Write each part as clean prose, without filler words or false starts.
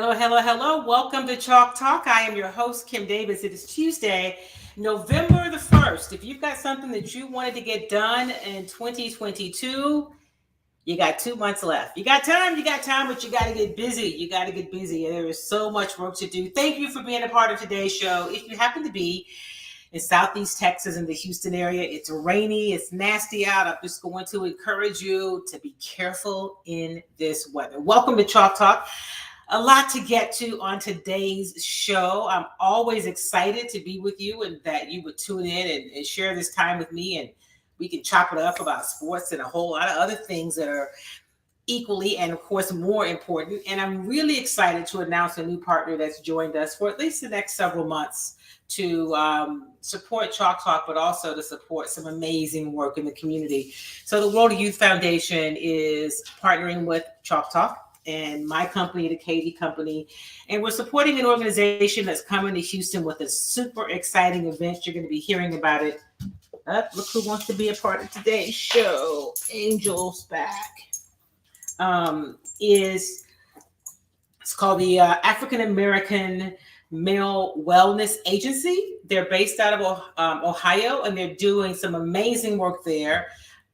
Hello, hello, hello. Welcome to Chalk Talk. I am your host, Kim Davis. It is Tuesday, November the 1st. If you've got something that you wanted to get done in 2022, you got 2 months left. You got time, but you got to get busy. You got to get busy. There is so much work to do. Thank you for being a part of today's show. If you happen to be in Southeast Texas in the Houston area, it's rainy, it's nasty out. I'm just going to encourage you to be careful in this weather. Welcome to Chalk Talk. A lot to get to on today's show. I'm always excited to be with you and that you would tune in and share this time with me, and we can chop it up about sports and a whole lot of other things that are equally and of course more important. And I'm really excited to announce a new partner that's joined us for at least the next several months to support Chalk Talk, but also to support some amazing work in the community. So the World Youth Foundation is partnering with Chalk Talk and my company, the KD Company, and we're supporting an organization that's coming to Houston with a super exciting event. You're going to be hearing about it. Look who wants to be a part of today's show. Angel's back. It's called the African American Male Wellness Agency. They're based out of Ohio, and they're doing some amazing work there.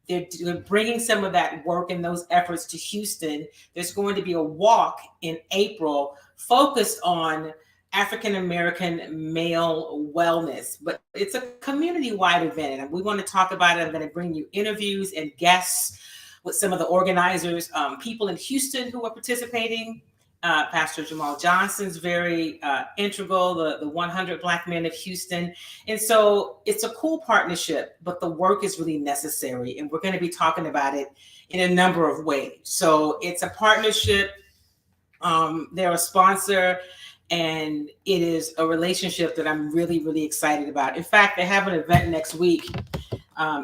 They're bringing some of that work and those efforts to Houston. There's going to be a walk in April focused on African American male wellness, but it's a community-wide event, and we want to talk about it. I'm going to bring you interviews and guests with some of the organizers, people in Houston who are participating. Pastor Jamal Johnson's very integral, the 100 Black Men of Houston. And so it's a cool partnership, but the work is really necessary. And we're going to be talking about it in a number of ways. So it's a partnership. They're a sponsor, and it is a relationship that I'm really, really excited about. In fact, they have an event next week.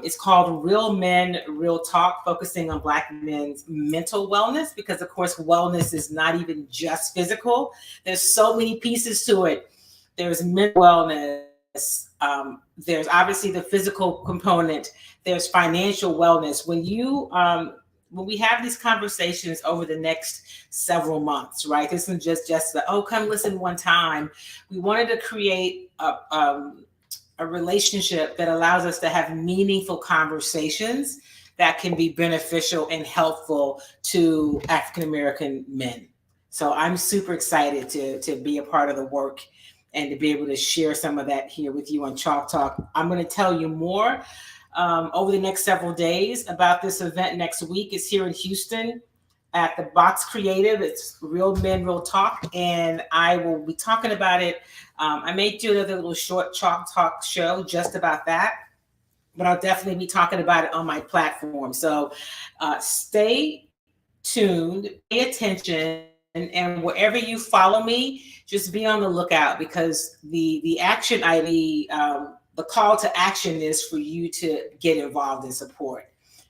It's called Real Men, Real Talk, focusing on Black men's mental wellness, because of course, wellness is not even just physical. There's so many pieces to it. There's mental wellness. There's obviously the physical component. There's financial wellness. When we have these conversations over the next several months, right? This isn't just the, come listen one time. We wanted to create a relationship that allows us to have meaningful conversations that can be beneficial and helpful to African American men. So I'm super excited to be a part of the work and to be able to share some of that here with you on Chalk Talk. I'm going to tell you more over the next several days about this event next week. It's here in Houston at the Box Creative. It's Real Men, Real Talk, and I will be talking about it. I may do another little short Chalk Talk show just about that, but I'll definitely be talking about it on my platform. So stay tuned, pay attention, and wherever you follow me, just be on the lookout, because the action ID, the call to action is for you to get involved and support,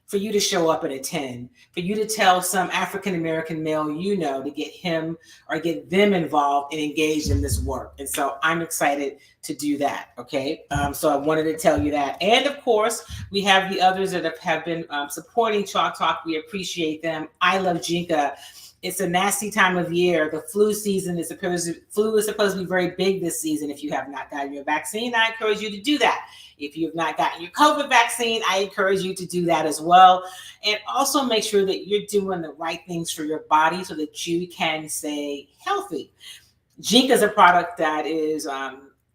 for you to show up and attend, for you to tell some African American male to get him or get them involved and engaged in this work. And so I'm excited to do that. Okay. So I wanted to tell you that. And of course, we have the others that have been supporting Chalk Talk. We appreciate them. I love Jinka. It's a nasty time of year. The flu season is supposed to be very big this season. If you have not gotten your vaccine, I encourage you to do that. If you have not gotten your COVID vaccine, I encourage you to do that as well. And also make sure that you're doing the right things for your body so that you can stay healthy. Jinka is a product that is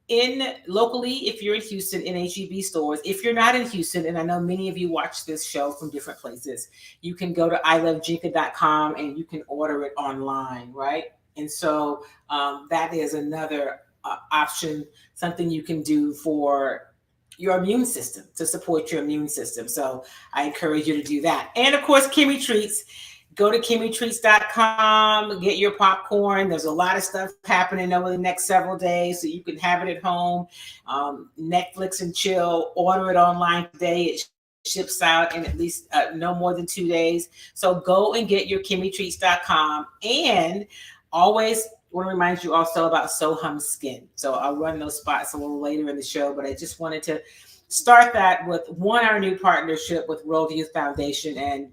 in locally, if you're in Houston, in HEB stores. If you're not in Houston, and I know many of you watch this show from different places, you can go to ilovejinka.com and you can order it online, right? And so that is another option, something you can do for your immune system, to support your immune system. So I encourage you to do that. And of course, Kimmy Treats. Go to KimmyTreats.com, get your popcorn. There's a lot of stuff happening over the next several days, so you can have it at home. Netflix and chill. Order it online today. It ships out in at least no more than 2 days. So go and get your KimmyTreats.com. And always want to remind you also about Sohum Skin. So I'll run those spots a little later in the show, but I just wanted to start that with our new partnership with World Youth Foundation and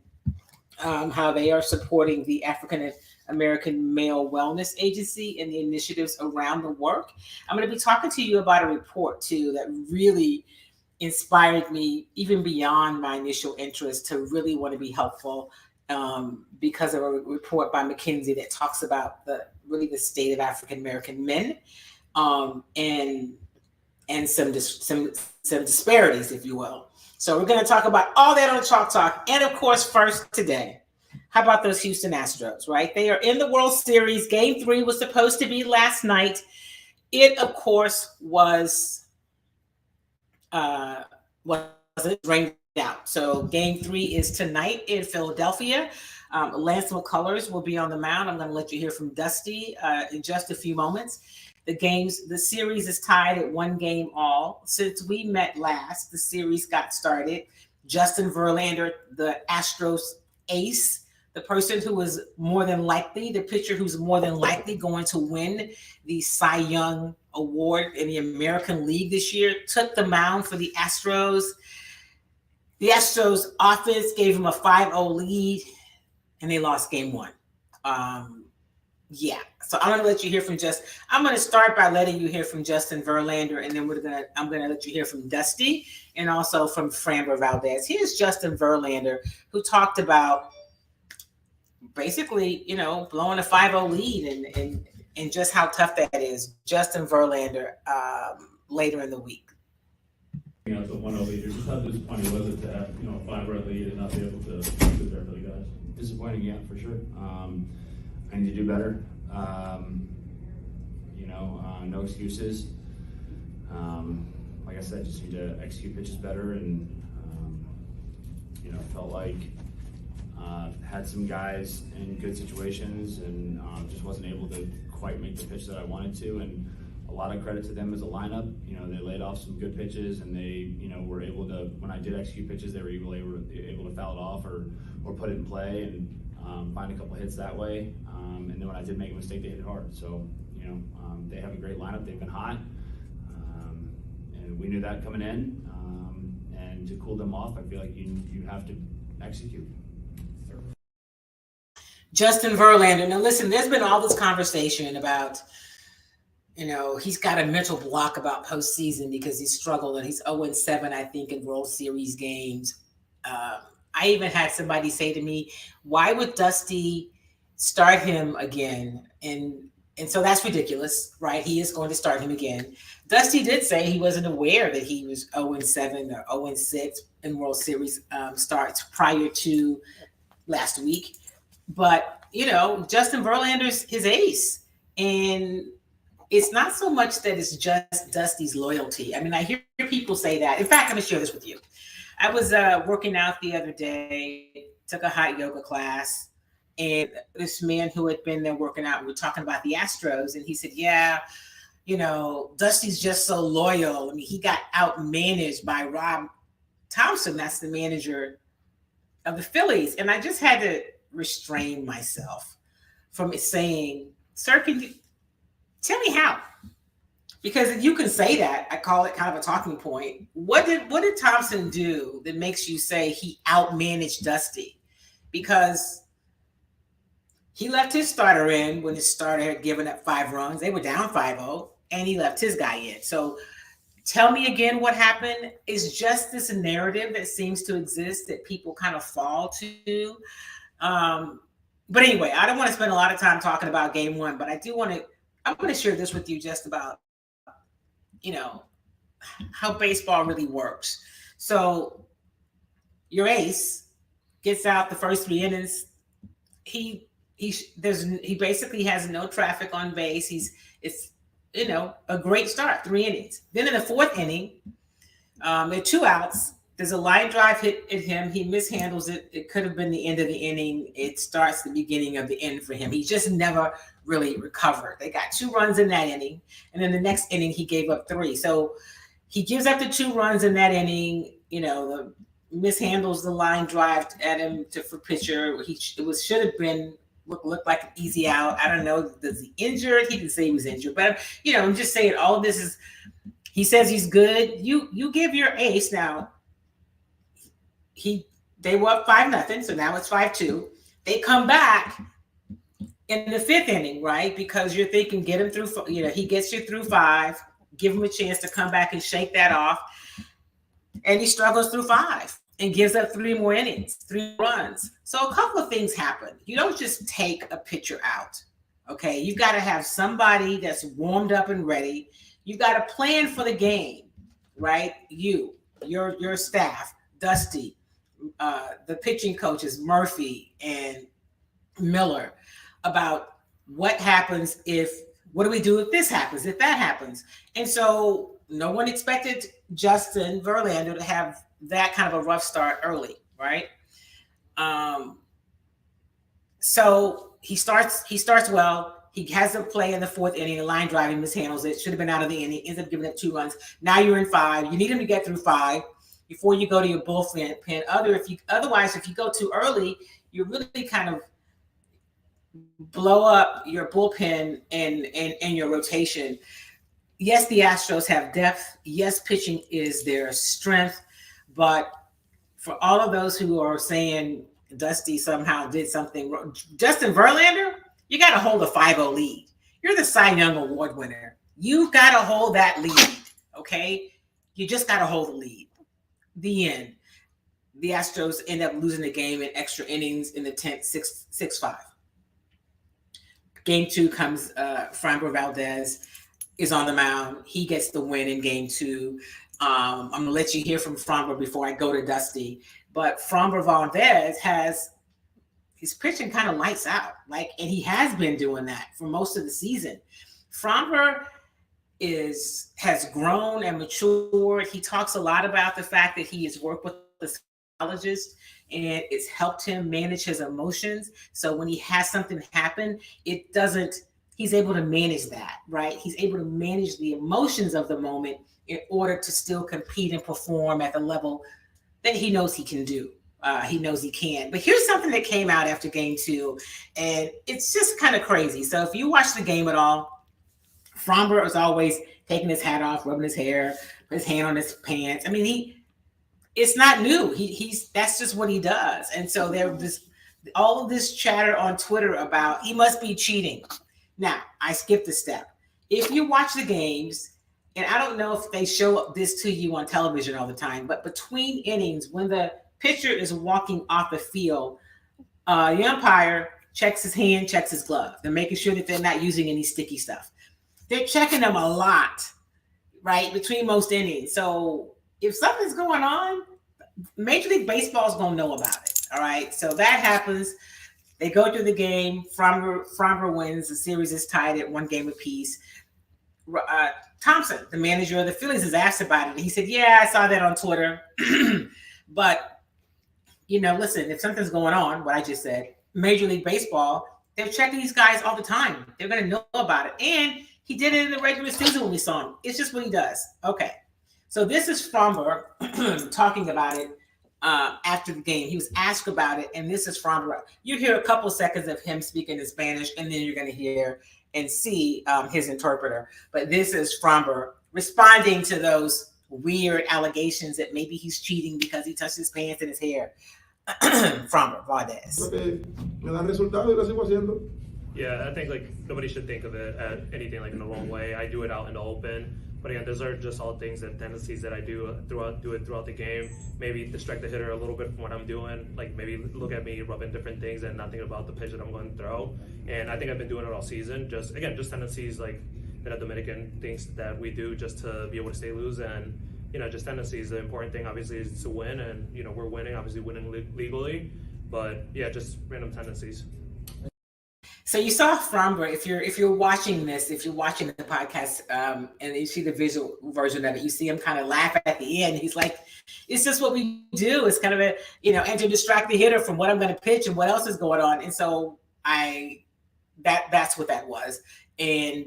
how they are supporting the African American Male Wellness Agency and the initiatives around the work. I'm going to be talking to you about a report too that really inspired me even beyond my initial interest to really want to be helpful, because of a report by McKinsey that talks about the state of African American men, and some disparities, if you will. So we're going to talk about all that on Chalk Talk. And of course, first today, how about those Houston Astros, right? They are in the World Series. Game 3 was supposed to be last night. It, of course, was rained out. So game 3 is tonight in Philadelphia. Lance McCullers will be on the mound. I'm going to let you hear from Dusty in just a few moments. The series is tied at 1 game all. Since we met last, the series got started. Justin Verlander, the Astros ace, the person who was the pitcher who's more than likely going to win the Cy Young Award in the American League this year, took the mound for the Astros. The Astros offense gave him a 5-0 lead, and they lost game 1. So I'm going to let you hear from I'm going to start by letting you hear from Justin Verlander, and then I'm going to let you hear from Dusty and also from Framber Valdez. Here's Justin Verlander, who talked about basically, blowing a 5-0 lead and just how tough that is. Justin Verlander, later in the week. Out to 1-0 lead, just how disappointing was it to have, a 5-run lead and not be able to sit there for the guys? Disappointing, yeah, for sure. I need to do better. No excuses. Like I said, just need to execute pitches better, and felt like had some guys in good situations, and just wasn't able to quite make the pitch that I wanted to. And a lot of credit to them as a lineup. They laid off some good pitches, and they were able to, when I did execute pitches, they were able to foul it off or put it in play and find a couple hits that way. And then when I did make a mistake, they hit it hard. So they have a great lineup. They've been hot, and we knew that coming in. And to cool them off, I feel like you have to execute. Justin Verlander. Now listen, there's been all this conversation about, he's got a mental block about postseason because he's struggled, and he's 0-7, I think, in World Series games. I even had somebody say to me, why would Dusty start him again? And so that's ridiculous, right? He is going to start him again. Dusty did say he wasn't aware that he was 0-7 or 0-6 in World Series starts prior to last week. But, Justin Verlander's his ace. And it's not so much that it's just Dusty's loyalty. I mean, I hear people say that. In fact, I'm going to share this with you. I was working out the other day, took a hot yoga class, and this man who had been there working out, we were talking about the Astros, and he said, yeah, Dusty's just so loyal. I mean, he got outmanaged by Rob Thompson. That's the manager of the Phillies. And I just had to restrain myself from saying, sir, can you tell me how? Because if you can say that, I call it kind of a talking point. What did Thompson do that makes you say he outmanaged Dusty? Because he left his starter in when his starter had given up 5 runs. They were down 5-0, and he left his guy in. So tell me again what happened. Is just this narrative that seems to exist that people kind of fall to. But anyway, I don't want to spend a lot of time talking about game 1, but I'm going to share this with you just about, how baseball really works. So your ace gets out the first 3 innings. He basically has no traffic on base. It's a great start, 3 innings. Then in the 4th inning, there are 2 outs. There's a line drive hit at him. He mishandles it. It could have been the end of the inning. It starts the beginning of the end for him. He just never really recovered. They got 2 runs in that inning. And then the next inning, he gave up 3. So he gives up the 2 runs in that inning, mishandles the line drive at him for pitcher. Should have been looked like an easy out. I don't know. Is he injured? He didn't say he was injured. But, I'm just saying all of this is, he says he's good. You give your ace now. They were up 5-0, so now it's 5-2. They come back. in the fifth inning, right? Because you're thinking, get him through, he gets you through 5, give him a chance to come back and shake that off. And he struggles through 5 and gives up 3 more innings, 3 runs. So a couple of things happen. You don't just take a pitcher out. Okay. You've got to have somebody that's warmed up and ready. You've got to plan for the game, right? Your staff, Dusty, the pitching coaches, Murphy and Miller, about what happens what do we do if this happens, if that happens? And so no one expected Justin Verlander to have that kind of a rough start early, right? So he starts well. He has a play in the 4th inning, a line driving, mishandles it, should have been out of the inning, ends up giving up 2 runs. Now you're in 5. You need him to get through 5 before you go to your bullpen. Otherwise, if you go too early, you really kind of blow up your bullpen and your rotation. Yes, the Astros have depth. Yes, pitching is their strength. But for all of those who are saying Dusty somehow did something wrong, Justin Verlander, you got to hold a 5-0 lead. You're the Cy Young Award winner. You've got to hold that lead, okay? You just got to hold the lead. The end. The Astros end up losing the game in extra innings in the 10th, 6-5. Game 2 comes, Framber Valdez is on the mound. He gets the win in game 2. I'm going to let you hear from Framber before I go to Dusty. But Framber Valdez his pitching kind of lights out. And he has been doing that for most of the season. Framber has grown and matured. He talks a lot about the fact that he has worked with a psychologist and it's helped him manage his emotions. So when he has something happen, he's able to manage that, right? He's able to manage the emotions of the moment in order to still compete and perform at the level that he knows he can do. He knows he can. But here's something that came out after game 2, and it's just kind of crazy. So if you watch the game at all, Framber is always taking his hat off, rubbing his hair, put his hand on his pants. I mean, it's not new. That's just what he does. And so there was all of this chatter on Twitter about he must be cheating. Now, I skipped a step. If you watch the games, and I don't know if they show this to you on television all the time, but between innings, when the pitcher is walking off the field, the umpire checks his hand, checks his glove. They're making sure that they're not using any sticky stuff. They're checking them a lot, right, between most innings. So if something's going on, Major League Baseball is going to know about it, all right? So that happens. They go through the game. Framber wins. The series is tied at 1 game apiece. Thompson, the manager of the Phillies, is asked about it. He said, yeah, I saw that on Twitter. But, listen, if something's going on, what I just said, Major League Baseball, they're checking these guys all the time. They're going to know about it. And he did it in the regular season when we saw him. It's just what he does. Okay. So this is Framber talking about it after the game. He was asked about it, and this is Framber. You hear a couple seconds of him speaking in Spanish, and then you're going to hear and see his interpreter. But this is Framber responding to those weird allegations that maybe he's cheating because he touched his pants and his hair. Framber Valdez. Yeah, I think nobody should think of it as anything in the wrong way. I do it out in the open. But again, those are just all things and tendencies that I do throughout the game. Maybe distract the hitter a little bit from what I'm doing. Maybe look at me rubbing different things and not think about the pitch that I'm going to throw. And I think I've been doing it all season. Just tendencies that Dominican things that we do just to be able to stay loose. And just tendencies. The important thing obviously is to win, and we're winning. Obviously winning legally, but yeah, just random tendencies. So you saw Framber. If you're watching this, if you're watching the podcast, and you see the visual version of it, you see him kind of laugh at the end. He's like, "It's just what we do. It's kind of and to distract the hitter from what I'm going to pitch and what else is going on." And so that's what that was, and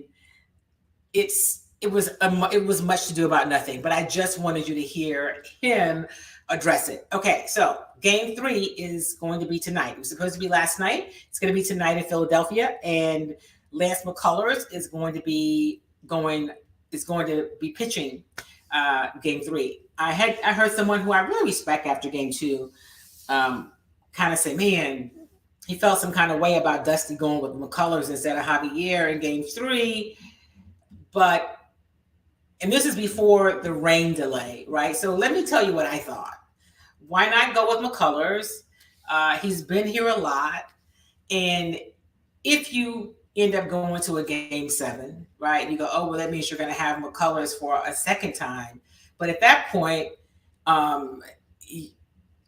it was much to do about nothing. But I just wanted you to hear him address it. Okay, so game 3 is going to be tonight. It was supposed to be last night. It's going to be tonight in Philadelphia, and Lance McCullers is going to be pitching game 3. I heard someone who I really respect after game 2 kind of say, man, he felt some kind of way about Dusty going with McCullers instead of Javier in Game 3. And this is before the rain delay, right? So let me tell you what I thought. Why not go with McCullers? He's been here a lot. And if you end up going to a Game 7, right, you go, oh, well, that means you're going to have McCullers for a second time. But at that point,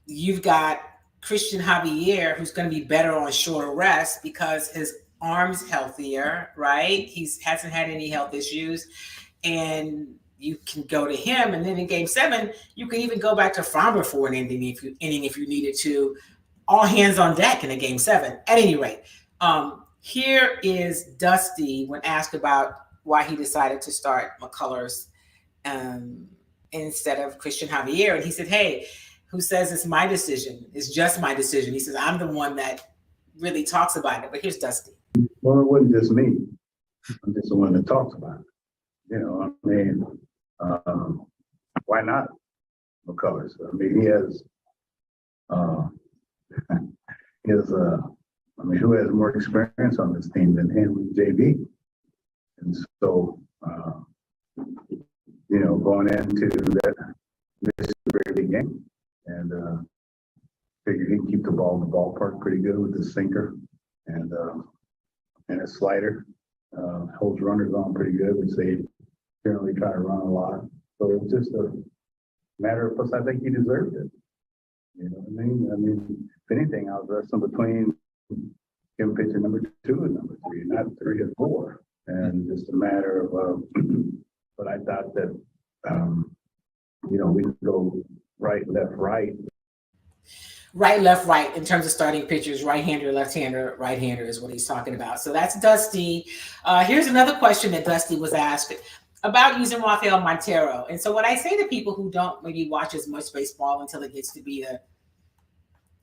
you've got Christian Javier, who's going to be better on shorter rest because his arm's healthier, right? He hasn't had any health issues. And you can go to him. And then in Game 7, you can even go back to Framber for an inning if you needed to. All hands on deck in a Game 7. At any rate, here is Dusty when asked about why he decided to start McCullers instead of Christian Javier. And he said, hey, who says it's my decision? It's just my decision. He says, I'm the one that really talks about it. But here's Dusty. Well, it wasn't just me. I'm just the one that talks about it. You know, I mean, why not McCullers? I mean, who has more experience on this team than him and JB? And so, going into that, this is a very big game. And figure he can keep the ball in the ballpark pretty good with his sinker and a slider. Holds runners on pretty good, which they generally try to run a lot. So it's just a matter of, plus I think he deserved it. You know what I mean? I mean, if anything, I was wrestling between him pitching number 2 and number 3, not 3 or 4. And just a matter of, but I thought that, we could go right, left, right. Right, left, right in terms of starting pitchers, right-hander, left-hander, right-hander is what he's talking about. So that's Dusty. Here's another question that Dusty was asked about using Rafael Montero. And so what I say to people who don't maybe watch as much baseball until it gets to be the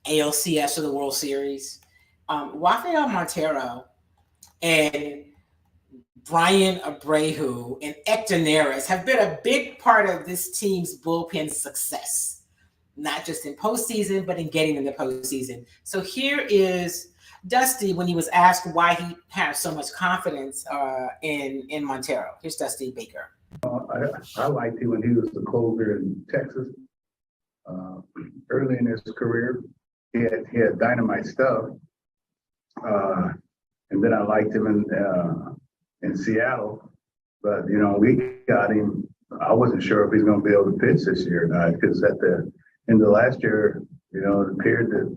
ALCS or the World Series, Rafael Montero and Brian Abreu and Hector Neris have been a big part of this team's bullpen success, not just in postseason, but in getting in the postseason. So here is Dusty when he was asked why he has so much confidence in Montero. Here's Dusty Baker. I liked him when he was the closer in Texas. Early in his career, he had dynamite stuff. And then I liked him in Seattle. But, we got him. I wasn't sure if he's going to be able to pitch this year or not, because at the end of last year, it appeared that,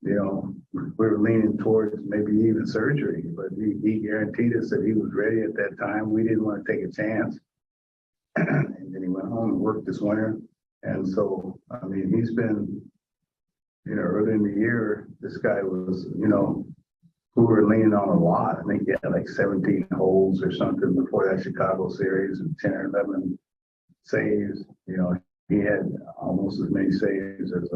we were leaning towards maybe even surgery, but he guaranteed us that he was ready at that time. We didn't want to take a chance. And then he went home and worked this winter. And so, I mean, he's been, early in the year, this guy was, who we were leaning on a lot. I think he had like 17 holds or something before that Chicago series and 10 or 11 saves. He had almost as many saves as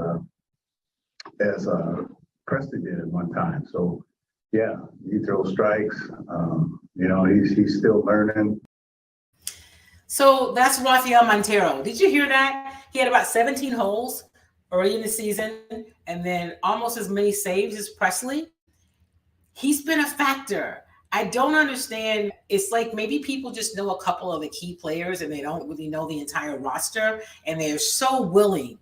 Preston did at one time. So, yeah, he throws strikes. He's still learning. So that's Rafael Montero. Did you hear that? He had about 17 holes early in the season and then almost as many saves as Presley. He's been a factor. I don't understand. It's like maybe people just know a couple of the key players and they don't really know the entire roster. And they're so willing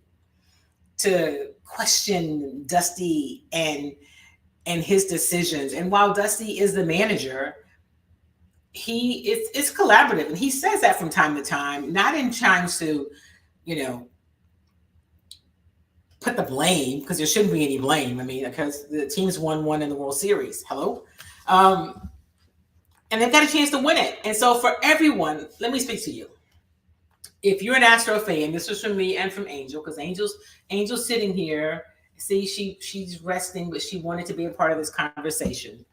to question Dusty and his decisions. And while Dusty is the manager, it's collaborative. And he says that from time to time, not in trying to, put the blame, because there shouldn't be any blame. I mean, because the team's won one in the World Series. Hello? And they've got a chance to win it. And so for everyone, let me speak to you. If you're an Astro fan, this was from me and from Angel, because Angel's sitting here. See, she's resting, but she wanted to be a part of this conversation.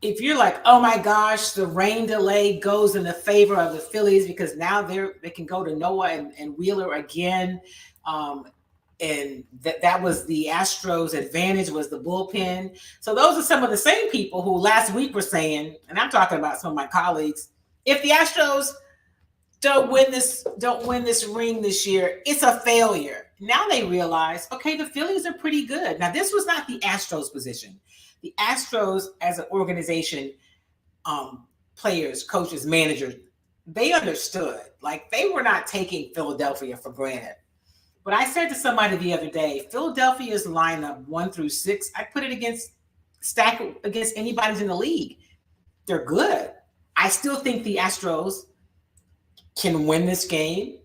If you're like, oh my gosh, the rain delay goes in the favor of the Phillies because now they can go to Noah and Wheeler again. And that was the Astros' advantage, was the bullpen. So those are some of the same people who last week were saying, and I'm talking about some of my colleagues, if the Astros don't win this ring this year, it's a failure. now they realize, okay, the Phillies are pretty good. Now, this was not the Astros position. The Astros as an organization, players, coaches, managers, they understood. Like, they were not taking Philadelphia for granted. But I said to somebody the other day, Philadelphia's lineup 1 through 6, I put it stack against anybody's in the league. They're good. I still think the Astros can win this game.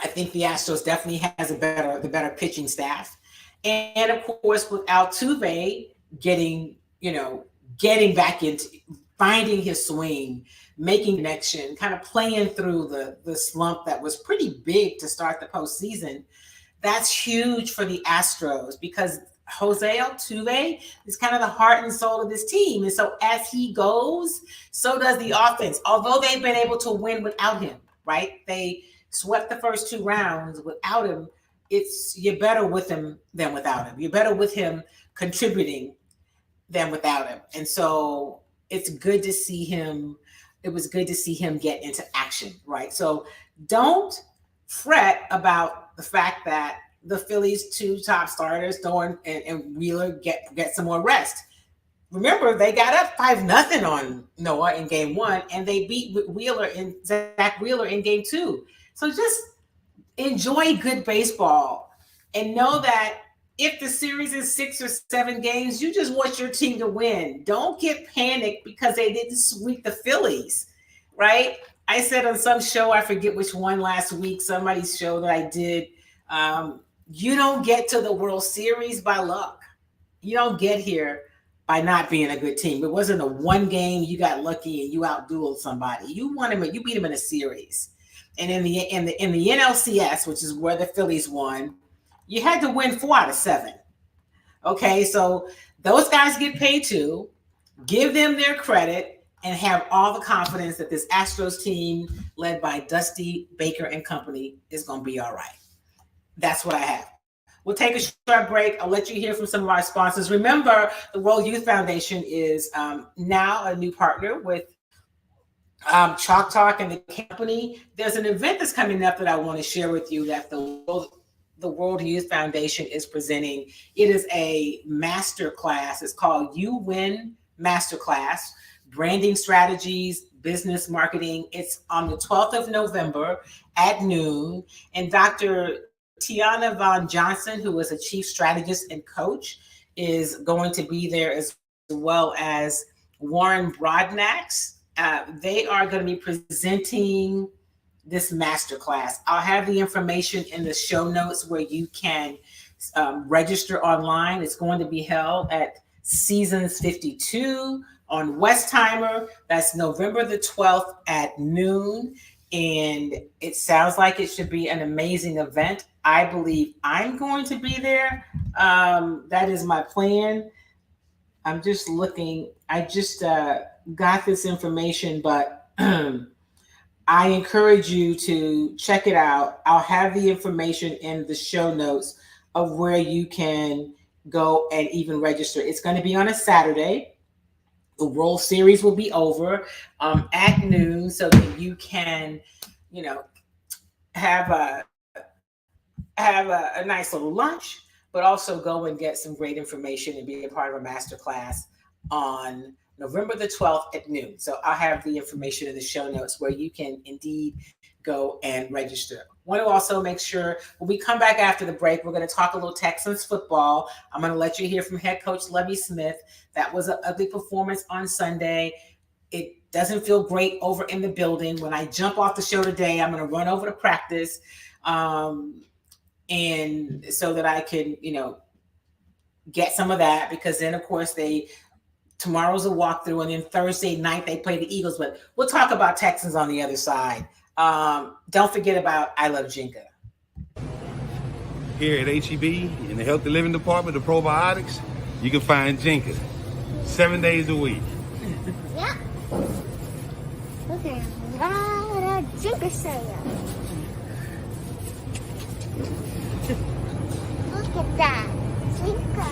I think the Astros definitely has the better pitching staff. And of course, with Altuve getting back into finding his swing, making connection, kind of playing through the slump that was pretty big to start the postseason, that's huge for the Astros because Jose Altuve is kind of the heart and soul of this team. And so as he goes, so does the offense. Although they've been able to win without him, right? They swept the first 2 rounds without him. You're better with him than without him. You're better with him contributing than without him. And so it's good to see him. It was good to see him get into action, right? So don't fret about the fact that the Phillies' 2 top starters, Thorne and Wheeler, get some more rest. Remember, they got up 5-0 on Noah in game 1, and they beat Zach Wheeler in game 2. So just enjoy good baseball and know that if the series is 6 or 7 games, you just want your team to win. Don't get panicked because they didn't sweep the Phillies, right? I said on some show, I forget which one last week, somebody's show that I did, you don't get to the World Series by luck. You don't get here by not being a good team. It wasn't a 1 game you got lucky and you outdueled somebody. You beat them in a series. And in the NLCS, which is where the Phillies won, you had to win 4 out of 7. Okay, so those guys get paid too. Give them their credit and have all the confidence that this Astros team led by Dusty Baker and company is going to be all right. That's what I have. We'll take a short break. I'll let you hear from some of our sponsors. Remember, the World Youth Foundation is now a new partner with Chalk Talk and the company. There's an event that's coming up that I want to share with you that the World Youth Foundation is presenting. It is a master class. It's called You Win Masterclass, Branding Strategies, Business Marketing. It's on the 12th of November at noon. And Dr. Tiana Von Johnson, who is a chief strategist and coach, is going to be there, as well as Warren Broadnax. They are going to be presenting this masterclass. I'll have the information in the show notes where you can register online. It's going to be held at Seasons 52 on Westheimer. That's November the 12th at noon. And it sounds like it should be an amazing event. I believe I'm going to be there. That is my plan. I'm just looking. I just got this information, but I encourage you to check it out. I'll have the information in the show notes of where you can go and even register. It's going to be on a Saturday. The World Series will be over at noon, so that you can, have a nice little lunch, but also go and get some great information and be a part of a master class on November the 12th at noon. So I'll have the information in the show notes where you can indeed go and register. Want to also make sure when we come back after the break, we're going to talk a little Texans football. I'm going to let you hear from head coach Lovie Smith. That was an ugly performance on Sunday. It doesn't feel great over in the building. When I jump off the show today, I'm going to run over to practice, and so that I can, get some of that, because then of course tomorrow's a walkthrough, and then Thursday night they play the Eagles. But we'll talk about Texans on the other side. Don't forget about I Love Jenga. Here at HEB in the Healthy Living Department of Probiotics, you can find Jenga 7 days a week. Yeah. Look at that Jenga sale. Look at that Jenga.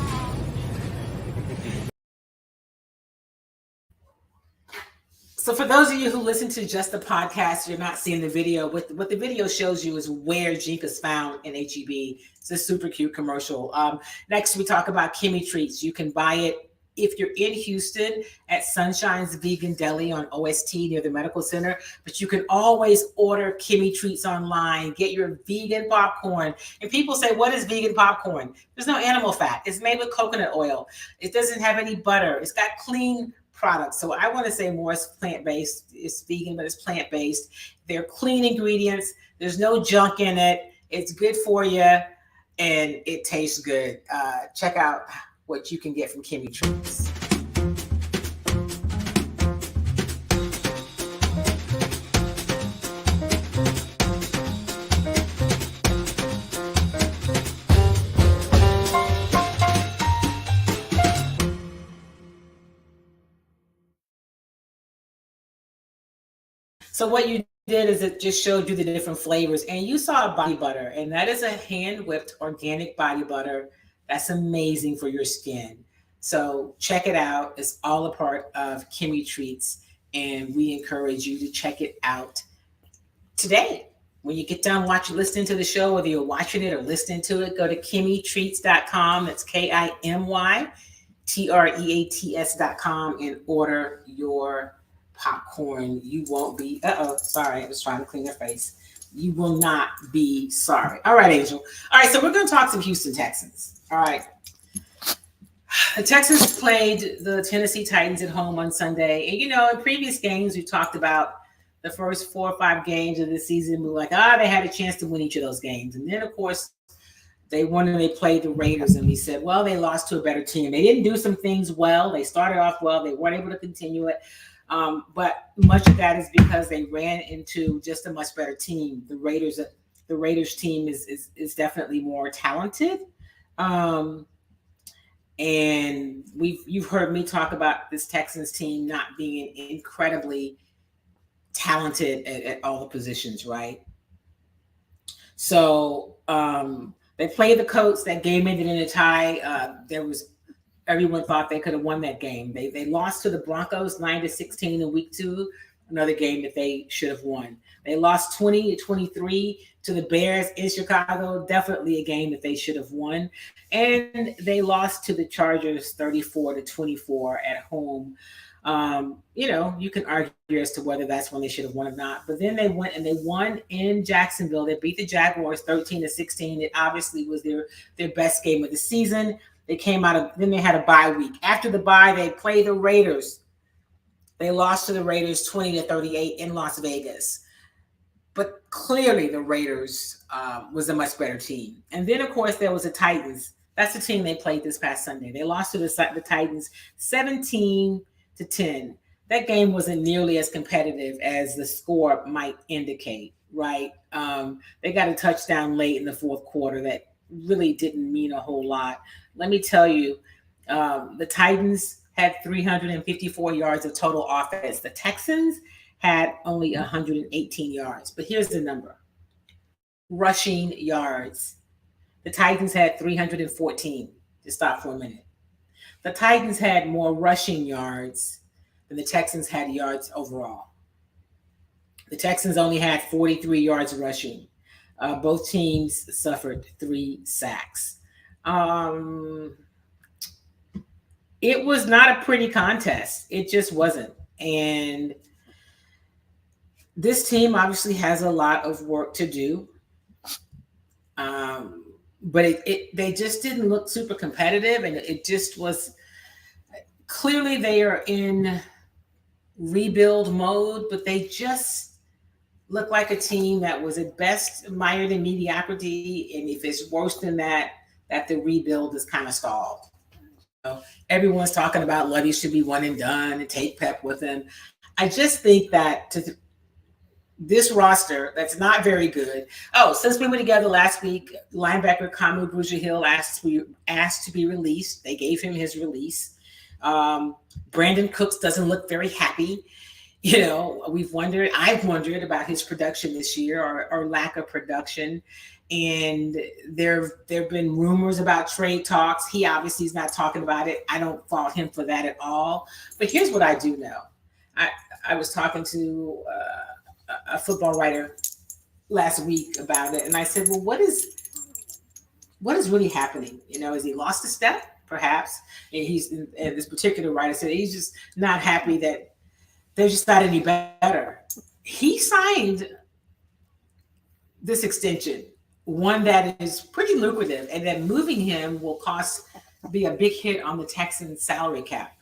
So for those of you who listen to just the podcast, you're not seeing the video. What the video shows you is where Jink is found in HEB. It's a super cute commercial. Next, we talk about Kimmy Treats. You can buy it if you're in Houston at Sunshine's Vegan Deli on OST near the Medical Center. But you can always order Kimmy Treats online. Get your vegan popcorn. And people say, what is vegan popcorn? There's no animal fat. It's made with coconut oil. It doesn't have any butter. It's got clean products. So I want to say more is plant-based. It's vegan, but it's plant-based. They're clean ingredients. There's no junk in it. It's good for you, and it tastes good. Check out what you can get from Kimmy Treats. So what you did is it just showed you the different flavors, and you saw body butter, and that is a hand-whipped organic body butter. That's amazing for your skin. So check it out. It's all a part of Kimmy Treats, and we encourage you to check it out today. When you get done listening to the show, whether you're watching it or listening to it, go to KimmyTreats.com. That's KIMYTREATS.com and order your popcorn. You won't be, sorry, I was trying to clean your face. You will not be sorry. All right, Angel. All right, so we're going to talk some Houston Texans. All right. The Texans played the Tennessee Titans at home on Sunday. And, in previous games, we talked about the first 4 or 5 games of the season. We were like, they had a chance to win each of those games. And then, of course, they won and they played the Raiders. And we said, well, they lost to a better team. They didn't do some things well. They started off well. They weren't able to continue it. But much of that is because they ran into just a much better team. The Raiders team is definitely more talented. And you've heard me talk about this Texans team not being incredibly talented at all the positions, right? So they played the Colts. That game ended in a tie. Everyone thought they could have won that game. They lost to the Broncos 9-16 in week 2, another game that they should have won. They lost 20-23 to the Bears in Chicago, definitely a game that they should have won. And they lost to the Chargers 34-24 at home. You can argue as to whether that's when they should have won or not. But then they went and they won in Jacksonville. They beat the Jaguars 13-16. It obviously was their best game of the season. They came then they had a bye week. After the bye, they played the Raiders. They lost to the Raiders 20-38 in Las Vegas. But clearly the Raiders was a much better team. And then, of course, there was the Titans. That's the team they played this past Sunday. They lost to the Titans 17-10. That game wasn't nearly as competitive as the score might indicate, right? They got a touchdown late in the fourth quarter that really didn't mean a whole lot. Let me tell you, the Titans had 354 yards of total offense. The Texans had only 118 yards. But here's the number. Rushing yards. The Titans had 314. Just stop for a minute. The Titans had more rushing yards than the Texans had yards overall. The Texans only had 43 yards rushing. Both teams suffered 3 sacks. It was not a pretty contest. It just wasn't. And this team obviously has a lot of work to do. But they just didn't look super competitive, and it just was clearly they are in rebuild mode, but they just look like a team that was at best mired in mediocrity, and if it's worse than that the rebuild is kind of stalled. Everyone's talking about Lovie should be one and done and take Pep with him. I just think that this roster that's not very good. Since we were together last week, linebacker Kamu Grugier Hill asked to be released. They gave him his release. Brandin Cooks doesn't look very happy. I've wondered about his production this year or lack of production. And there have been rumors about trade talks. He obviously is not talking about it. I don't fault him for that at all. But here's what I do know. I was talking to a football writer last week about it, and I said, well, what is really happening? You know, has he lost a step? Perhaps. And and this particular writer said he's just not happy that they're just not any better. He signed this extension, one that is pretty lucrative, and that moving him will be a big hit on the Texans salary cap.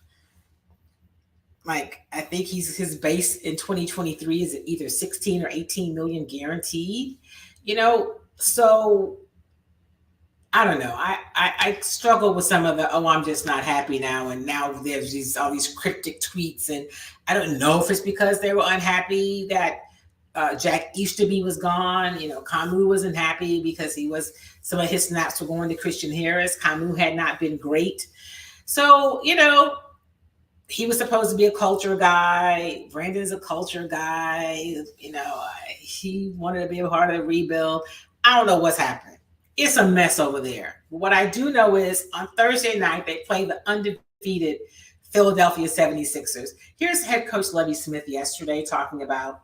Like, I think his base in 2023 is either 16 or 18 million guaranteed, you know? So I don't know. I struggle with some of the, I'm just not happy now. And now there's all these cryptic tweets. And I don't know if it's because they were unhappy that Jack Easterby was gone. You know, Kamu wasn't happy because some of his snaps were going to Christian Harris. Kamu had not been great. So, you know, he was supposed to be a culture guy. Brandon's a culture guy. You know, he wanted to be a part of the rebuild. I don't know what's happening. It's a mess over there. What I do know is on Thursday night, they play the undefeated Philadelphia 76ers. Here's head coach Lovie Smith yesterday talking about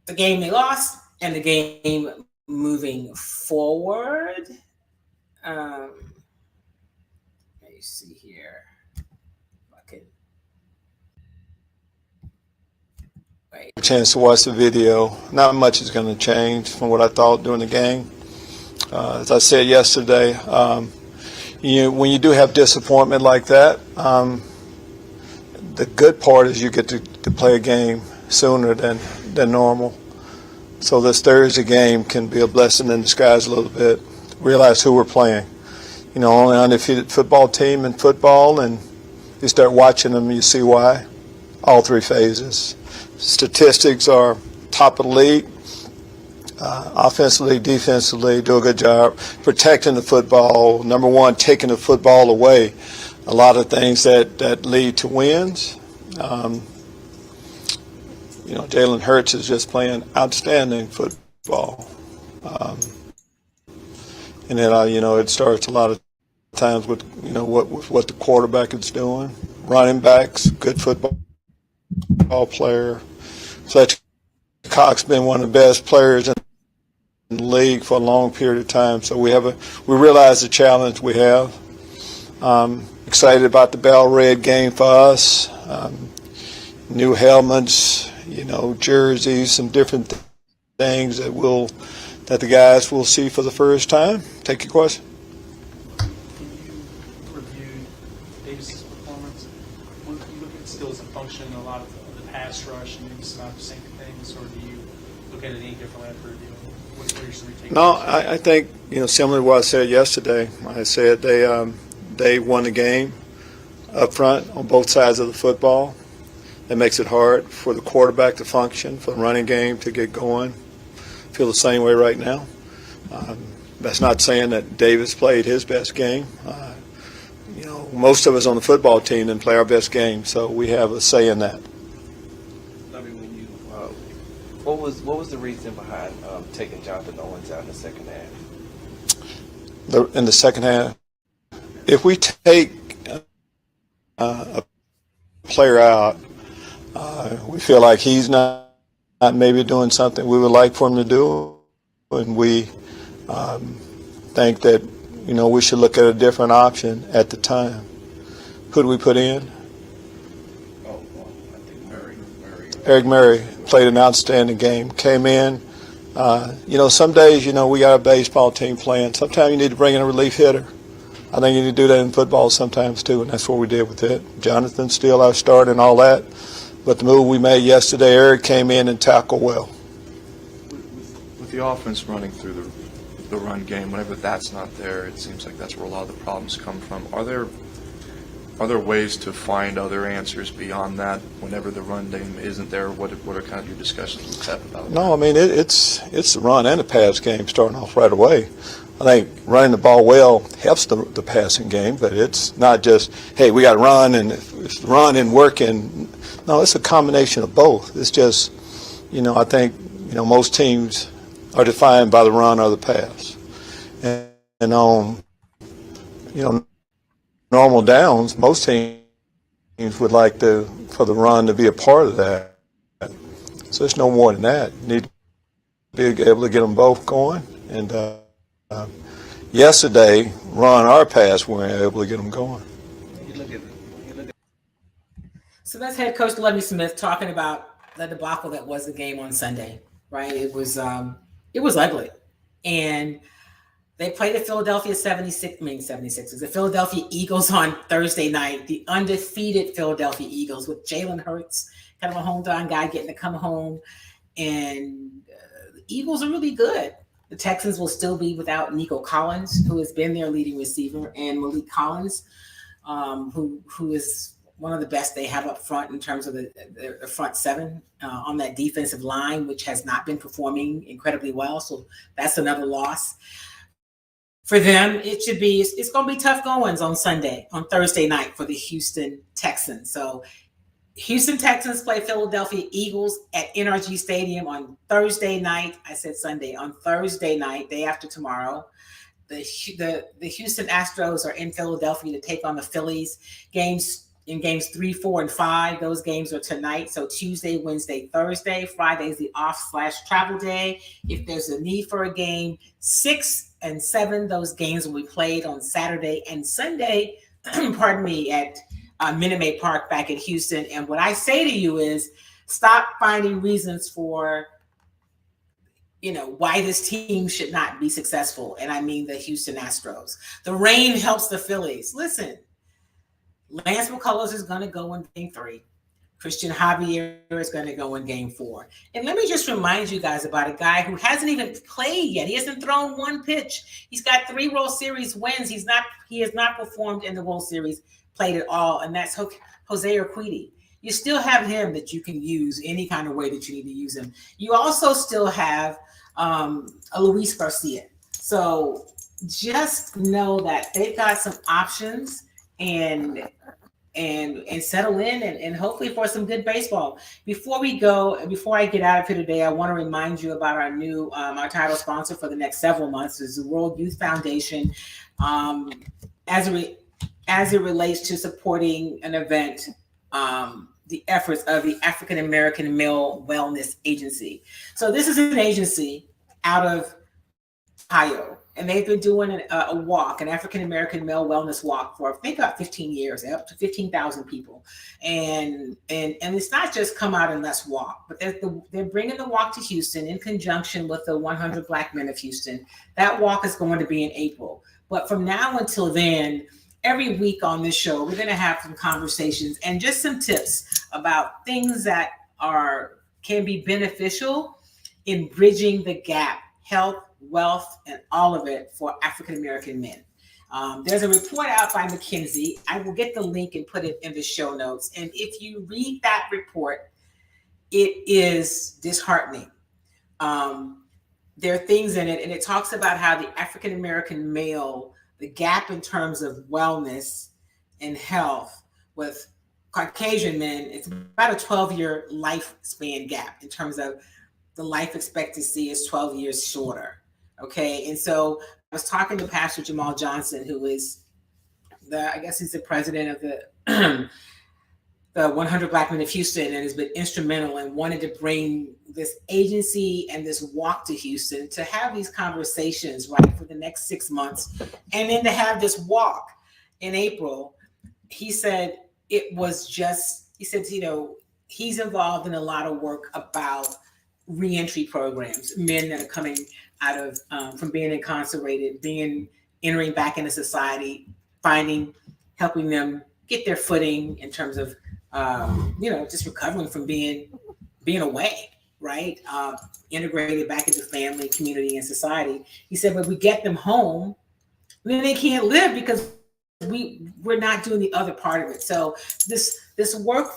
the game they lost and the game moving forward. Let me see here. A chance to watch the video. Not much is going to change from what I thought during the game. As I said yesterday, when you do have disappointment like that, the good part is you get to play a game sooner than normal. So this Thursday game can be a blessing in disguise a little bit. Realize who we're playing. You know, only undefeated football team in football, and you start watching them, you see why. All three phases. Statistics are top of the league. Offensively, defensively, do a good job protecting the football. Number one, taking the football away. A lot of things that lead to wins. You know, Jalen Hurts is just playing outstanding football. And then, you know, it starts a lot of times with, you know, what the quarterback is doing. Running backs, good football player. Fletcher Cox been one of the best players in the league for a long period of time. So we realize the challenge we have. Excited about the Bell Red game for us. New helmets, you know, jerseys, some different things that the guys will see for the first time. Take your question. Can you review Davis's performance? When you look at it still as a function, a lot of the pass rush and maybe some other same things, or do you look at it any differently after review? What are your takeaways? No, I think, you know, similar to what I said yesterday. I said they won the game up front on both sides of the football. That makes it hard for the quarterback to function, for the running game to get going. Feel the same way right now. That's not saying that Davis played his best game. You know, most of us on the football team didn't play our best game, so we have a say in that. I mean, when you, what was the reason behind taking Jonathan Owens out in the second half? In the second half, if we take a player out, we feel like he's not maybe doing something we would like for him to do, and we think that, you know, we should look at a different option at the time. Who do we put in? Oh, well, I think Murray. Eric Murray played an outstanding game. Came in. You know, some days, you know, we got a baseball team playing. Sometimes you need to bring in a relief hitter. I think you need to do that in football sometimes too, and that's what we did with it. Jonathan's still our starter and all that. But the move we made yesterday, Eric came in and tackled well. With the offense running through the run game, whenever that's not there, it seems like that's where a lot of the problems come from. Are there ways to find other answers beyond that whenever the run game isn't there? What are kind of your discussions with Pep about that? No, I mean, it's the run and the pass game starting off right away. I think running the ball well helps the passing game, but it's not just, hey, we got to run and it's run and working. No, it's a combination of both. It's just, you know, I think, you know, most teams are defined by the run or the pass. And on, you know, normal downs, most teams would like for the run to be a part of that. So it's no more than that. You need to be able to get them both going. And yesterday, run our pass, we weren't able to get them going. So that's head coach Lovie Smith talking about the debacle that was the game on Sunday, right? It was ugly. And they played the Philadelphia 76ers, the Philadelphia Eagles on Thursday night, the undefeated Philadelphia Eagles with Jalen Hurts, kind of a hometown guy getting to come home. And the Eagles are really good. The Texans will still be without Nico Collins, who has been their leading receiver, and Malik Collins, who is one of the best they have up front in terms of the front seven on that defensive line, which has not been performing incredibly well. So that's another loss. For them, it's going to be tough goings on Thursday night for the Houston Texans. So Houston Texans play Philadelphia Eagles at NRG Stadium on Thursday night. I said Sunday. On Thursday night, day after tomorrow. The Houston Astros are in Philadelphia to take on the Phillies. Games 3, 4, and 5. Those games are tonight. So Tuesday, Wednesday, Thursday. Friday is the off/travel day. If there's a need for a game, 6 and 7, those games will be played on Saturday and Sunday, pardon me, at Minute Maid Park back at Houston. And what I say to you is stop finding reasons for, why this team should not be successful. And I mean the Houston Astros. The rain helps the Phillies. Listen, Lance McCullers is going to go in game 3. Christian Javier is going to go in game 4. And let me just remind you guys about a guy who hasn't even played yet. He hasn't thrown one pitch. He's got 3 World Series wins. He has not performed in the World Series, played at all, and that's Jose Urquidy. You still have him that you can use any kind of way that you need to use him. You also still have a Luis Garcia. So just know that they've got some options and settle in and hopefully for some good baseball. Before I get out of here today, I want to remind you about our new our title sponsor for the next several months is the World Youth Foundation. As it relates to supporting an event, the efforts of the African American Male Wellness Agency. So this is an agency out of Ohio, and they've been doing a walk, an African American Male Wellness Walk for I think about 15 years, up to 15,000 people, and it's not just come out and let's walk, but they're bringing the walk to Houston in conjunction with the 100 Black Men of Houston. That walk is going to be in April, but from now until then, every week on this show, we're going to have some conversations and just some tips about things that can be beneficial in bridging the gap, health, wealth, and all of it for African-American men. There's a report out by McKinsey. I will get the link and put it in the show notes. And if you read that report, it is disheartening. There are things in it, and it talks about how the African-American male, the gap in terms of wellness and health with Caucasian men, it's about a 12-year lifespan gap in terms of the life expectancy is 12 years shorter. Okay. And so I was talking to Pastor Jamal Johnson, who is he's the president of the 100 Black Men of Houston, and has been instrumental in wanting to bring this agency and this walk to Houston to have these conversations, right, for the next 6 months. And then to have this walk in April, he said he's involved in a lot of work about reentry programs, men that are coming out of from being incarcerated, entering back into society, helping them get their footing in terms of just recovering from being away, right? Integrated back into family, community, and society. He said, but we get them home, then they can't live because we're not doing the other part of it. So this work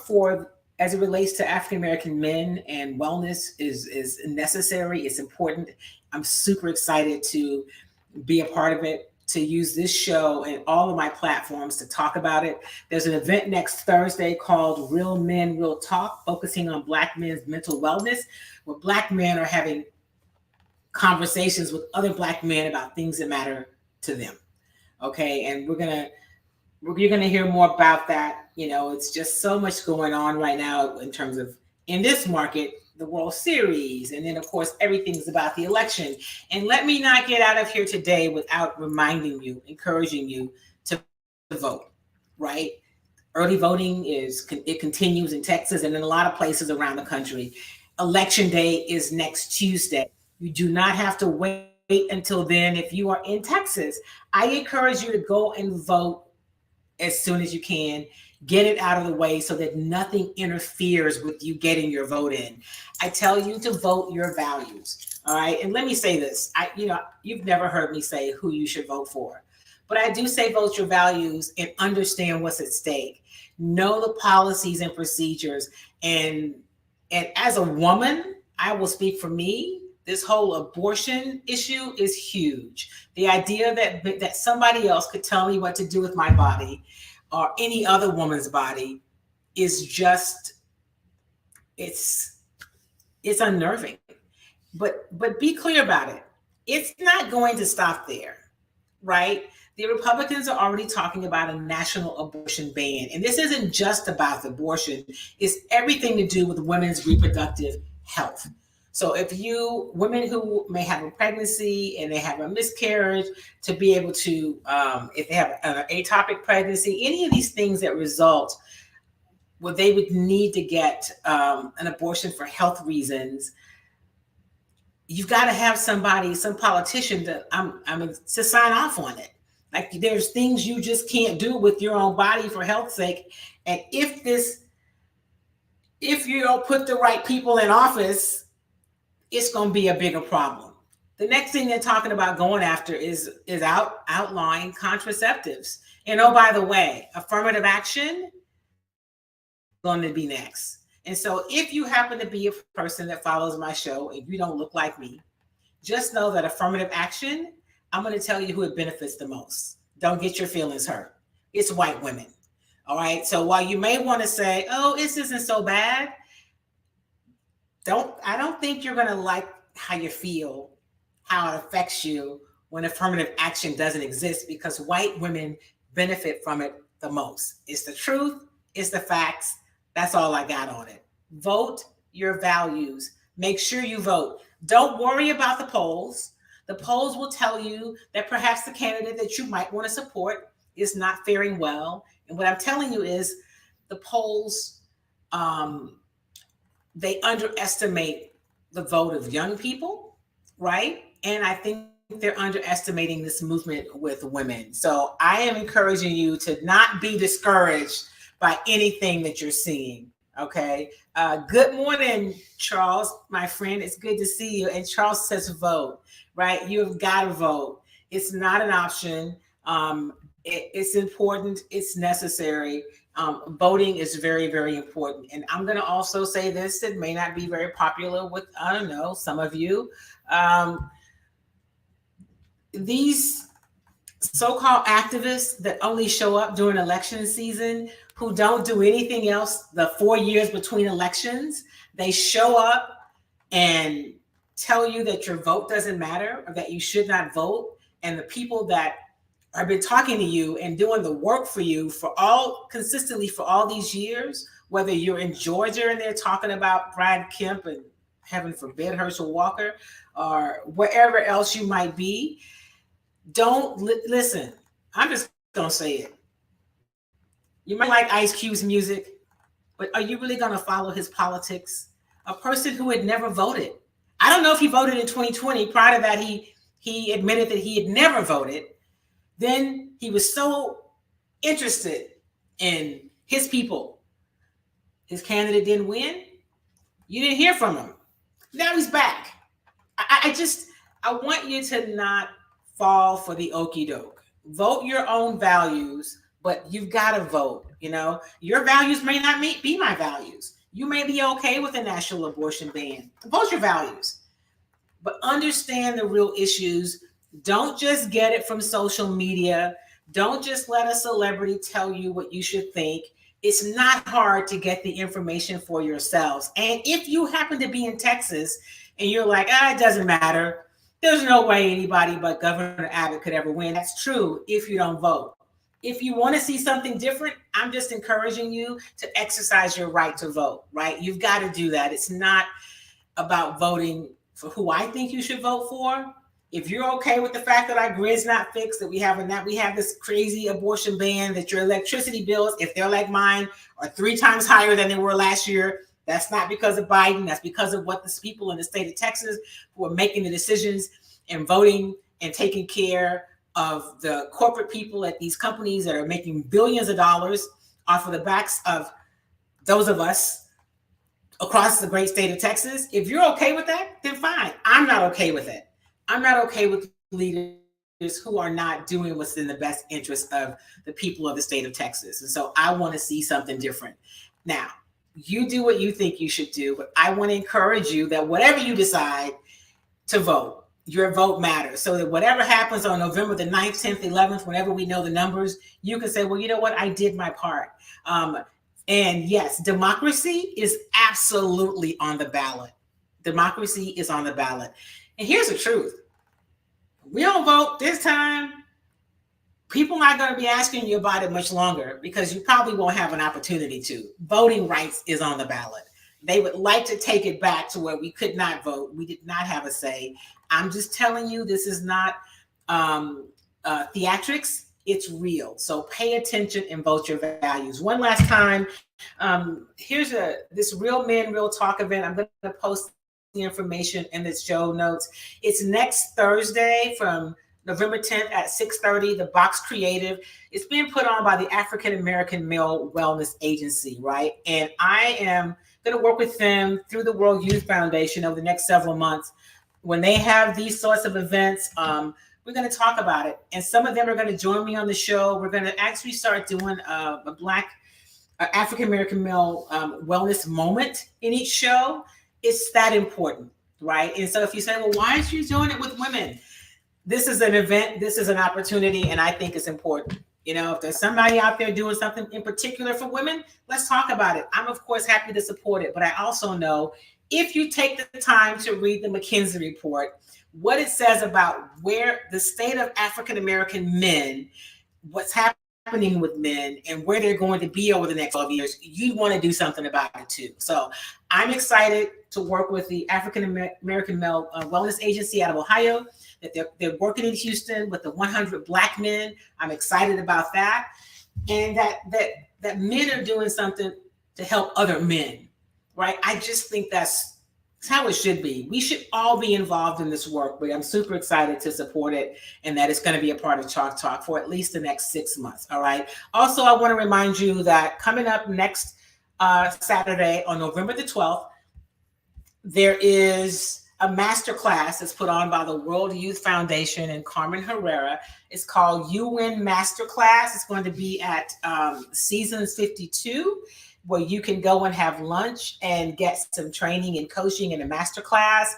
as it relates to African American men and wellness is necessary. It's important. I'm super excited to be a part of it, to use this show and all of my platforms to talk about it. There's an event next Thursday called Real Men, Real Talk, focusing on Black men's mental wellness, where Black men are having conversations with other Black men about things that matter to them. Okay, and we're gonna You're going to hear more about that. It's just so much going on right now in terms of, in this market, the World Series. And then, of course, everything's about the election. And let me not get out of here today without reminding you, encouraging you to vote, right? Early voting it continues in Texas and in a lot of places around the country. Election day is next Tuesday. You do not have to wait until then. If you are in Texas, I encourage you to go and vote as soon as you can. Get it out of the way so that nothing interferes with you getting your vote in. I tell you to vote your values. All right. And let me say this. You've never heard me say who you should vote for, but I do say vote your values and understand what's at stake. Know the policies and procedures. And as a woman, I will speak for me. This whole abortion issue is huge. The idea that somebody else could tell me what to do with my body or any other woman's body is just, it's unnerving. But be clear about it. It's not going to stop there, right? The Republicans are already talking about a national abortion ban. And this isn't just about abortion. It's everything to do with women's reproductive health. So if women who may have a pregnancy and they have a miscarriage, to be able to, if they have an ectopic pregnancy, any of these things that result, well, they would need to get an abortion for health reasons. You've got to have some politician to sign off on it. Like, there's things you just can't do with your own body for health's sake. And if you don't put the right people in office, it's going to be a bigger problem. The next thing they're talking about going after is outlawing contraceptives. And oh, by the way, affirmative action is going to be next. And so if you happen to be a person that follows my show and you don't look like me, just know that affirmative action, I'm going to tell you who it benefits the most. Don't get your feelings hurt. It's white women. All right. So while you may want to say, oh, this isn't so bad, I don't think you're going to like how you feel, how it affects you when affirmative action doesn't exist, because white women benefit from it the most. It's the truth. It's the facts. That's all I got on it. Vote your values. Make sure you vote. Don't worry about the polls. The polls will tell you that perhaps the candidate that you might want to support is not faring well. And what I'm telling you is the polls, they underestimate the vote of young people, right? And I think they're underestimating this movement with women. So I am encouraging you to not be discouraged by anything that you're seeing, okay? Good morning, Charles, my friend. It's good to see you. And Charles says vote, right? You've got to vote. It's not an option. It's important. It's necessary. Voting is very, very important. And I'm going to also say this, it may not be very popular with, I don't know, some of you. These so-called activists that only show up during election season, who don't do anything else the 4 years between elections, they show up and tell you that your vote doesn't matter or that you should not vote. And the people that have been talking to you and doing the work for you consistently for all these years, whether you're in Georgia and they're talking about Brian Kemp and heaven forbid Herschel Walker, or wherever else you might be, don't listen. I'm just going to say it. You might like Ice Cube's music, but are you really going to follow his politics? A person who had never voted. I don't know if he voted in 2020. Prior to that, he admitted that he had never voted. Then he was so interested in his people. His candidate didn't win. You didn't hear from him. Now he's back. I want you to not fall for the okie doke. Vote your own values, but you've got to vote. Your values may not be my values. You may be okay with a national abortion ban. Vote your values, but understand the real issues. Don't just get it from social media. Don't just let a celebrity tell you what you should think. It's not hard to get the information for yourselves. And if you happen to be in Texas and you're like, it doesn't matter, there's no way anybody but Governor Abbott could ever win. That's true if you don't vote. if you want to see something different, I'm just encouraging you to exercise your right to vote, right? You've got to do that. It's not about voting for who I think you should vote for. If you're okay with the fact that our grid's not fixed, that we have this crazy abortion ban, that your electricity bills, if they're like mine, are 3 times higher than they were last year, that's not because of Biden. That's because of what the people in the state of Texas who are making the decisions and voting and taking care of the corporate people at these companies that are making billions of dollars off of the backs of those of us across the great state of Texas. If you're okay with that, then fine. I'm not okay with it. I'm not okay with leaders who are not doing what's in the best interest of the people of the state of Texas. And so I want to see something different. Now, you do what you think you should do, but I want to encourage you that whatever you decide to vote, your vote matters. So that whatever happens on November the 9th, 10th, 11th, whenever we know the numbers, you can say, well, you know what? I did my part. And yes, democracy is absolutely on the ballot. Democracy is on the ballot. And here's the truth. We don't vote this time, people are not going to be asking you about it much longer because you probably won't have an opportunity to. Voting rights is on the ballot. They would like to take it back to where we could not vote. We did not have a say. I'm just telling you, this is not theatrics. It's real. So pay attention and vote your values. One last time, here's this Real Men, Real Talk event. I'm going to post the information in the show notes. It's next Thursday from November 10th at 6:30, the Box Creative. It's being put on by the African American Male Wellness Agency, right? And I am going to work with them through the World Youth Foundation over the next several months. When they have these sorts of events, we're going to talk about it. And some of them are going to join me on the show. We're going to actually start doing a Black African American male wellness moment in each show. It's that important, right? And so if you say, well, why aren't you doing it with women? This is an event, this is an opportunity, and I think it's important. You know, if there's somebody out there doing something in particular for women, let's talk about it. I'm, of course, happy to support it. But I also know if you take the time to read the McKinsey report, what it says about where the state of African American men, what's happening with men, and where they're going to be over the next 12 years, you want to do something about it too. So I'm excited to work with the African American Male Wellness Agency out of Ohio. That they're working in Houston with the 100 Black men. I'm excited about that, and that men are doing something to help other men, right? I just think that's how it should be. We should all be involved in this work, but I'm super excited to support it, and that it's going to be a part of Chalk Talk for at least the next 6 months. All right. Also, I want to remind you that coming up next Saturday on November the 12th, there is a masterclass that's put on by the World Youth Foundation and Carmen Herrera. It's called You Win Masterclass. It's going to be at Seasons 52, where you can go and have lunch and get some training and coaching in a masterclass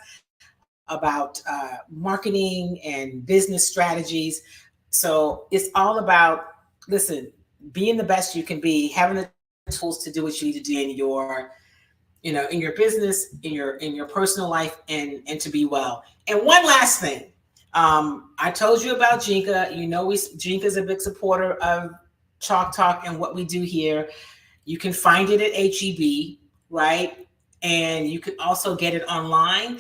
about marketing and business strategies. So it's all about, listen, being the best you can be, having the tools to do what you need to do in your business, in your personal life, and to be well. And one last thing, I told you about Jinka. You know, Jinka is a big supporter of Chalk Talk and what we do here. You can find it at HEB, right? And you can also get it online.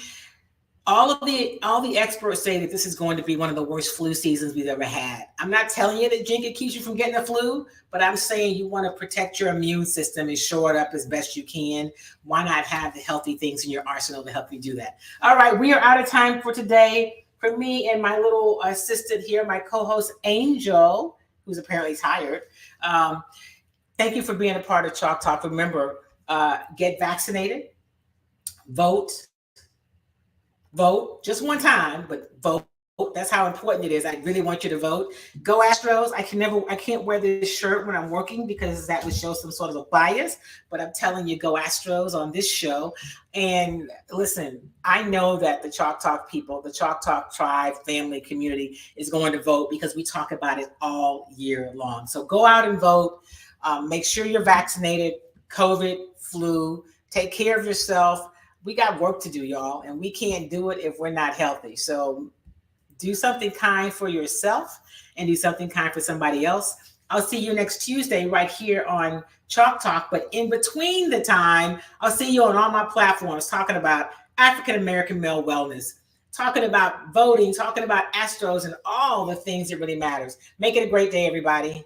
All the experts say that this is going to be one of the worst flu seasons we've ever had. I'm not telling you that Jinka keeps you from getting the flu, but I'm saying you want to protect your immune system and shore it up as best you can. Why not have the healthy things in your arsenal to help you do that? All right, we are out of time for today. For me and my little assistant here, my co-host Angel, who's apparently tired. Thank you for being a part of Chalk Talk. Remember, get vaccinated, vote just one time, but vote. That's how important it is. I really want you to vote. Go Astros. I can't wear this shirt when I'm working because that would show some sort of a bias, but I'm telling you, go Astros on this show. And listen, I know that the Chalk Talk people, the Chalk Talk tribe, family, community is going to vote because we talk about it all year long. So go out and vote. Make sure you're vaccinated, COVID, flu, take care of yourself. We got work to do, y'all, and we can't do it if we're not healthy. So do something kind for yourself and do something kind for somebody else. I'll see you next Tuesday right here on Chalk Talk. But in between the time, I'll see you on all my platforms talking about African-American male wellness, talking about voting, talking about Astros and all the things that really matters. Make it a great day, everybody.